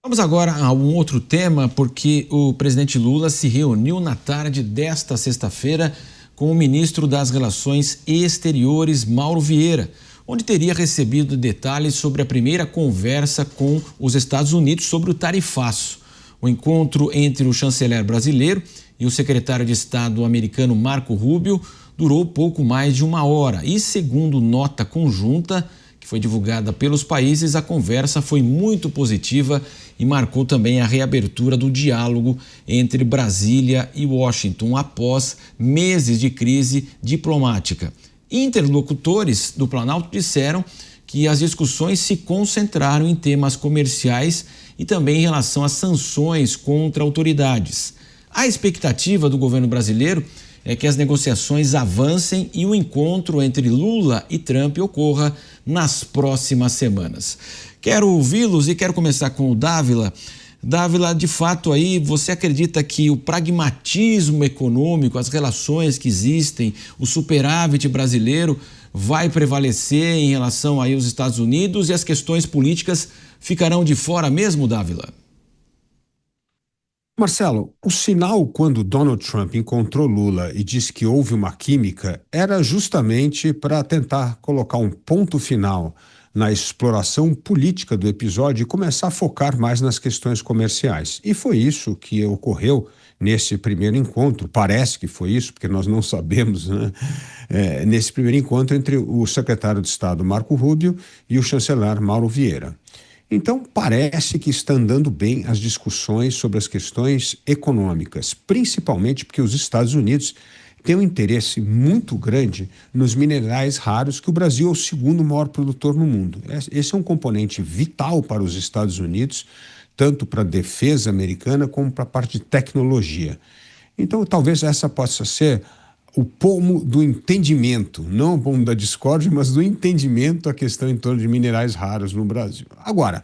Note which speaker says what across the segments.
Speaker 1: Vamos agora a um outro tema, porque o presidente Lula se reuniu na tarde desta sexta-feira com o ministro das Relações Exteriores, Mauro Vieira, onde teria recebido detalhes sobre a primeira conversa com os Estados Unidos sobre o tarifaço. O encontro entre o chanceler brasileiro e o secretário de Estado americano Marco Rubio durou pouco mais de uma hora e, segundo nota conjunta que foi divulgada pelos países, a conversa foi muito positiva e marcou também a reabertura do diálogo entre Brasília e Washington após meses de crise diplomática. Interlocutores do Planalto disseram que as discussões se concentraram em temas comerciais e também em relação às sanções contra autoridades. A expectativa do governo brasileiro é que as negociações avancem e o encontro entre Lula e Trump ocorra nas próximas semanas. Quero ouvi-los e quero começar com o Dávila. Dávila, de fato aí, você acredita que o pragmatismo econômico, as relações que existem, o superávit brasileiro vai prevalecer em relação aí aos Estados Unidos e as questões políticas ficarão de fora mesmo, Dávila?
Speaker 2: Marcelo, o sinal quando Donald Trump encontrou Lula e disse que houve uma química era justamente para tentar colocar um ponto final na exploração política do episódio e começar a focar mais nas questões comerciais. E foi isso que ocorreu nesse primeiro encontro, parece que foi isso, porque nós não sabemos, né? Nesse primeiro encontro entre o secretário de Estado Marco Rubio e o chanceler Mauro Vieira. Então, parece que está andando bem as discussões sobre as questões econômicas, principalmente porque os Estados Unidos têm um interesse muito grande nos minerais raros, que o Brasil é o segundo maior produtor no mundo. Esse é um componente vital para os Estados Unidos, tanto para a defesa americana como para a parte de tecnologia. Então, talvez essa possa ser o pomo do entendimento, não o pomo da discórdia, mas do entendimento a questão em torno de minerais raros no Brasil. Agora,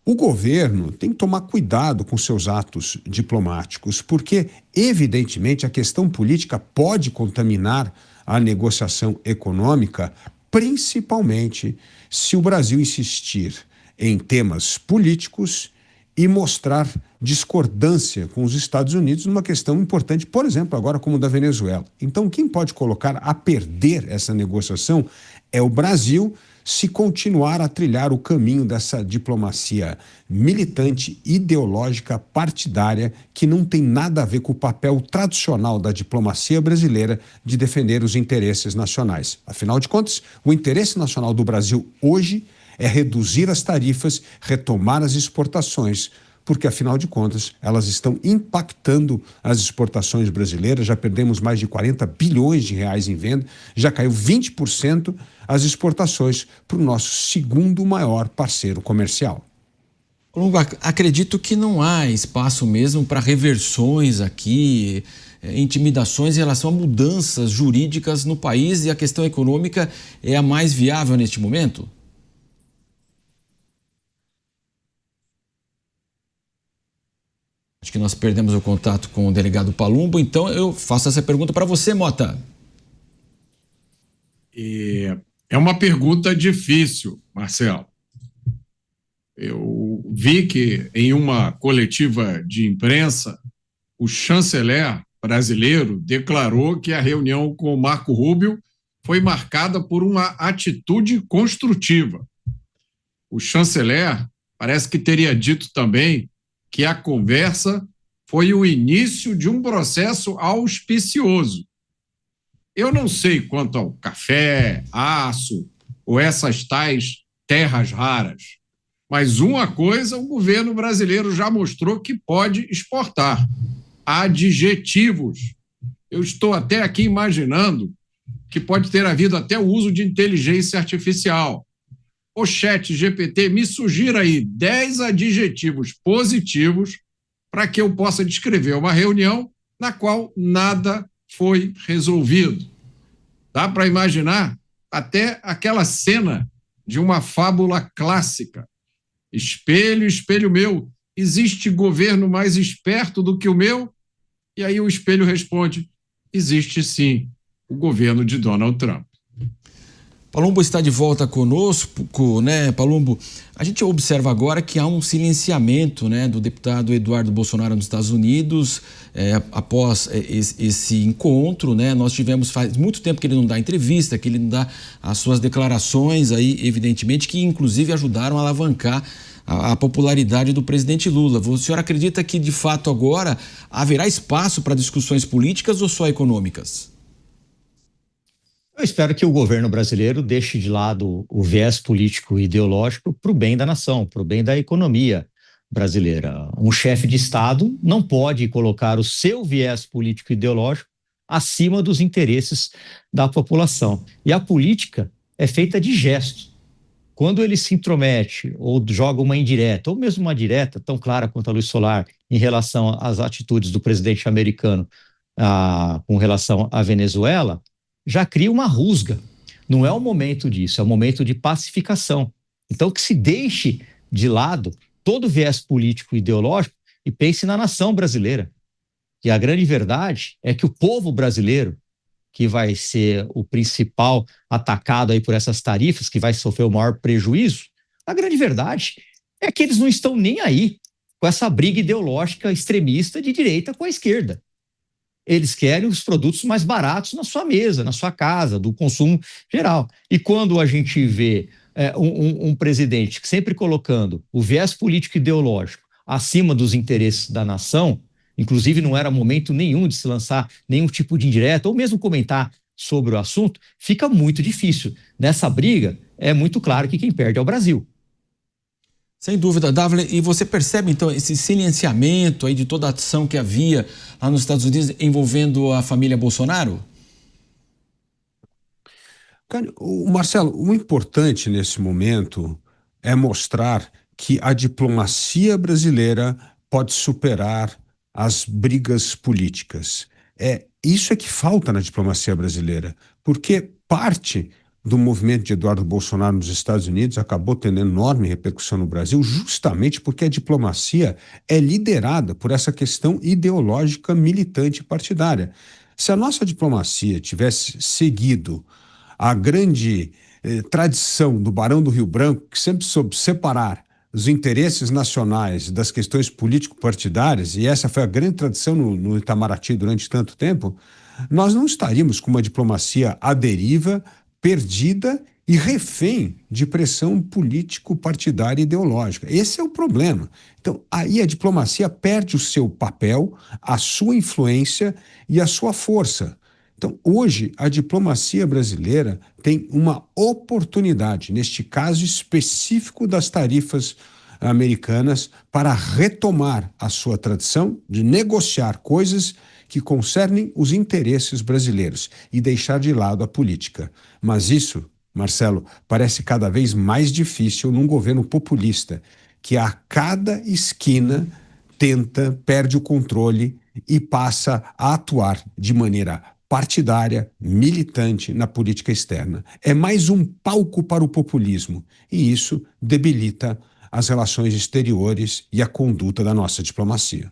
Speaker 2: o governo tem que tomar cuidado com seus atos diplomáticos, porque, evidentemente, a questão política pode contaminar a negociação econômica, principalmente se o Brasil insistir em temas políticos e mostrar discordância com os Estados Unidos numa questão importante, por exemplo, agora como da Venezuela. Então, quem pode colocar a perder essa negociação é o Brasil, se continuar a trilhar o caminho dessa diplomacia militante, ideológica, partidária, que não tem nada a ver com o papel tradicional da diplomacia brasileira de defender os interesses nacionais. Afinal de contas, o interesse nacional do Brasil hoje é reduzir as tarifas, retomar as exportações, porque, afinal de contas, elas estão impactando as exportações brasileiras. Já perdemos mais de 40 bilhões de reais em venda, já caiu 20% as exportações para o nosso segundo maior parceiro comercial.
Speaker 1: Acredito que não há espaço mesmo para reversões aqui, intimidações em relação a mudanças jurídicas no país, e a questão econômica é a mais viável neste momento? Acho que nós perdemos o contato com o delegado Palumbo, então eu faço essa pergunta para você, Mota.
Speaker 3: É uma pergunta difícil, Marcelo. Eu vi que em uma coletiva de imprensa, o chanceler brasileiro declarou que a reunião com o Marco Rubio foi marcada por uma atitude construtiva. O chanceler parece que teria dito também que a conversa foi o início de um processo auspicioso. Eu não sei quanto ao café, aço ou essas tais terras raras, mas uma coisa o governo brasileiro já mostrou que pode exportar: adjetivos. Eu estou até aqui imaginando que pode ter havido até o uso de inteligência artificial. O ChatGPT, me sugira aí 10 adjetivos positivos para que eu possa descrever uma reunião na qual nada foi resolvido. Dá para imaginar até aquela cena de uma fábula clássica. Espelho, espelho meu, existe governo mais esperto do que o meu? E aí o espelho responde: existe sim, o governo de Donald Trump.
Speaker 1: Palumbo está de volta conosco, né, Palumbo? A gente observa agora que há um silenciamento, né, do deputado Eduardo Bolsonaro nos Estados Unidos após esse encontro, né? Nós tivemos faz muito tempo que ele não dá entrevista, que ele não dá as suas declarações aí, evidentemente, que inclusive ajudaram a alavancar a popularidade do presidente Lula. O senhor acredita que, de fato, agora haverá espaço para discussões políticas ou só econômicas?
Speaker 4: Eu espero que o governo brasileiro deixe de lado o viés político e ideológico para o bem da nação, para o bem da economia brasileira. Um chefe de Estado não pode colocar o seu viés político e ideológico acima dos interesses da população. E a política é feita de gestos. Quando ele se intromete ou joga uma indireta, ou mesmo uma direta tão clara quanto a Luiz Solar em relação às atitudes do presidente americano com relação à Venezuela, já cria uma rusga. Não é o momento disso, é o momento de pacificação. Então, que se deixe de lado todo o viés político e ideológico e pense na nação brasileira. E a grande verdade é que o povo brasileiro, que vai ser o principal atacado aí por essas tarifas, que vai sofrer o maior prejuízo, a grande verdade é que eles não estão nem aí com essa briga ideológica extremista de direita com a esquerda. Eles querem os produtos mais baratos na sua mesa, na sua casa, do consumo geral. E quando a gente vê um presidente sempre colocando o viés político e ideológico acima dos interesses da nação, inclusive não era momento nenhum de se lançar nenhum tipo de indireta ou mesmo comentar sobre o assunto, fica muito difícil. Nessa briga, é muito claro que quem perde é o Brasil.
Speaker 1: Sem dúvida, Dávila. E você percebe, então, esse silenciamento aí de toda a ação que havia lá nos Estados Unidos envolvendo a família Bolsonaro?
Speaker 2: Marcelo, o importante nesse momento é mostrar que a diplomacia brasileira pode superar as brigas políticas. Isso é que falta na diplomacia brasileira, porque parte do movimento de Eduardo Bolsonaro nos Estados Unidos acabou tendo enorme repercussão no Brasil, justamente porque a diplomacia é liderada por essa questão ideológica, militante e partidária. Se a nossa diplomacia tivesse seguido a grande tradição do Barão do Rio Branco, que sempre soube separar os interesses nacionais das questões político-partidárias, e essa foi a grande tradição no Itamaraty durante tanto tempo, nós não estaríamos com uma diplomacia à deriva, perdida e refém de pressão político-partidária e ideológica. Esse é o problema. Então, aí a diplomacia perde o seu papel, a sua influência e a sua força. Então, hoje, a diplomacia brasileira tem uma oportunidade, neste caso específico das tarifas americanas, para retomar a sua tradição de negociar coisas que concernem os interesses brasileiros e deixar de lado a política. Mas isso, Marcelo, parece cada vez mais difícil num governo populista, que a cada esquina perde o controle e passa a atuar de maneira partidária, militante na política externa. É mais um palco para o populismo e isso debilita as relações exteriores e a conduta da nossa diplomacia.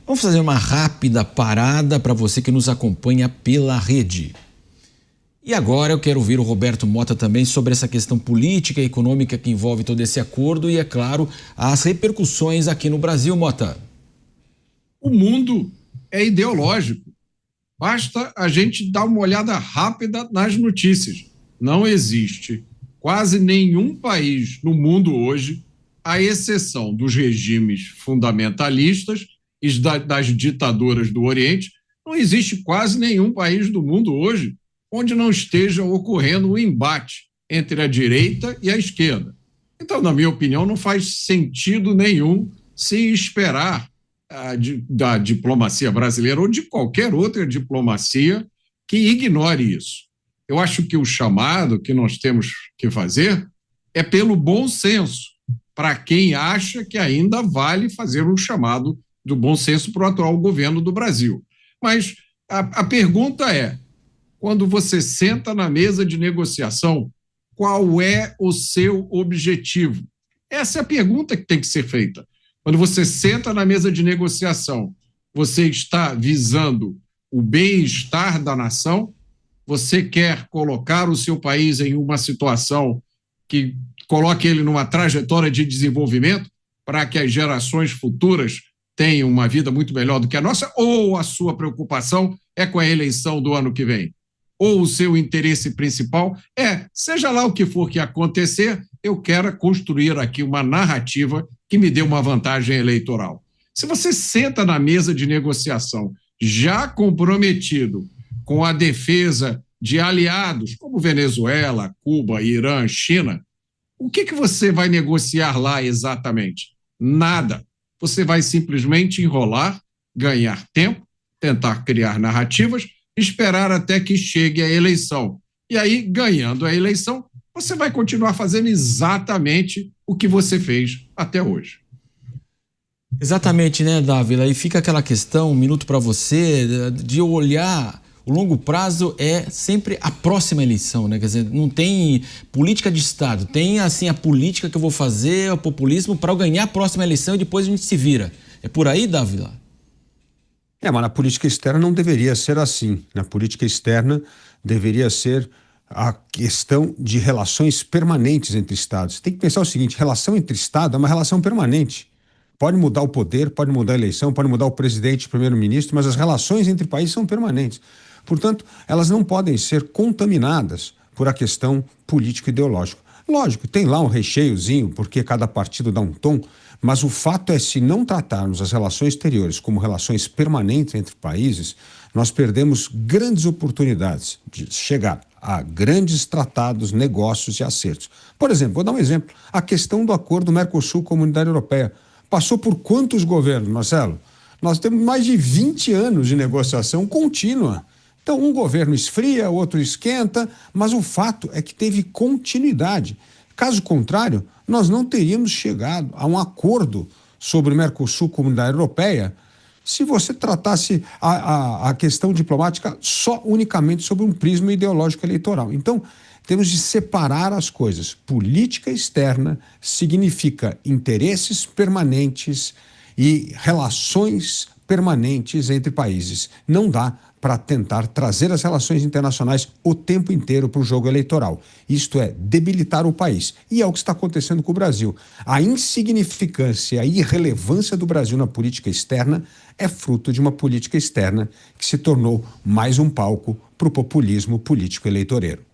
Speaker 1: Vamos fazer uma rápida parada para você que nos acompanha pela rede. E agora eu quero ouvir o Roberto Mota também sobre essa questão política e econômica que envolve todo esse acordo e, é claro, as repercussões aqui no Brasil, Mota.
Speaker 3: O mundo é ideológico. Basta a gente dar uma olhada rápida nas notícias. Não existe quase nenhum país no mundo hoje, à exceção dos regimes fundamentalistas e das ditaduras do Oriente, não existe quase nenhum país do mundo hoje onde não esteja ocorrendo um embate entre a direita e a esquerda. Então, na minha opinião, não faz sentido nenhum se esperar da diplomacia brasileira ou de qualquer outra diplomacia que ignore isso. Eu acho que o chamado que nós temos que fazer é pelo bom senso, para quem acha que ainda vale fazer um chamado do bom senso para o atual governo do Brasil. Mas a pergunta é, quando você senta na mesa de negociação, qual é o seu objetivo? Essa é a pergunta que tem que ser feita. Quando você senta na mesa de negociação, você está visando o bem-estar da nação Você quer colocar o seu país em uma situação que coloque ele numa trajetória de desenvolvimento para que as gerações futuras tenham uma vida muito melhor do que a nossa? Ou a sua preocupação é com a eleição do ano que vem? Ou o seu interesse principal é, seja lá o que for que acontecer, eu quero construir aqui uma narrativa que me dê uma vantagem eleitoral. Se você senta na mesa de negociação já comprometido com a defesa de aliados como Venezuela, Cuba, Irã, China, o que você vai negociar lá exatamente? Nada. Você vai simplesmente enrolar, ganhar tempo, tentar criar narrativas, esperar até que chegue a eleição. E aí, ganhando a eleição, você vai continuar fazendo exatamente o que você fez até hoje.
Speaker 1: Exatamente, né, Dávila? E fica aquela questão, um minuto para você, de olhar. O longo prazo é sempre a próxima eleição, né? Quer dizer, não tem política de Estado, tem assim a política que eu vou fazer, o populismo para eu ganhar a próxima eleição e depois a gente se vira. É por aí, Dávila?
Speaker 2: Mas na política externa não deveria ser assim. Na política externa deveria ser a questão de relações permanentes entre Estados. Tem que pensar o seguinte, relação entre Estado é uma relação permanente. Pode mudar o poder, pode mudar a eleição, pode mudar o presidente, o primeiro-ministro, mas as relações entre países são permanentes. Portanto, elas não podem ser contaminadas por a questão político-ideológica. Lógico, tem lá um recheiozinho, porque cada partido dá um tom, mas o fato é, se não tratarmos as relações exteriores como relações permanentes entre países, nós perdemos grandes oportunidades de chegar a grandes tratados, negócios e acertos. Por exemplo, vou dar um exemplo, a questão do acordo Mercosul-Comunidade Europeia. Passou por quantos governos, Marcelo? Nós temos mais de 20 anos de negociação contínua. Então, um governo esfria, outro esquenta, mas o fato é que teve continuidade. Caso contrário, nós não teríamos chegado a um acordo sobre o Mercosul, Comunidade Europeia, se você tratasse a questão diplomática só unicamente sobre um prisma ideológico eleitoral. Então, temos de separar as coisas. Política externa significa interesses permanentes e relações permanentes entre países. Não dá para tentar trazer as relações internacionais o tempo inteiro para o jogo eleitoral. Isto é, debilitar o país. E é o que está acontecendo com o Brasil. A insignificância, a irrelevância do Brasil na política externa é fruto de uma política externa que se tornou mais um palco para o populismo político eleitoreiro.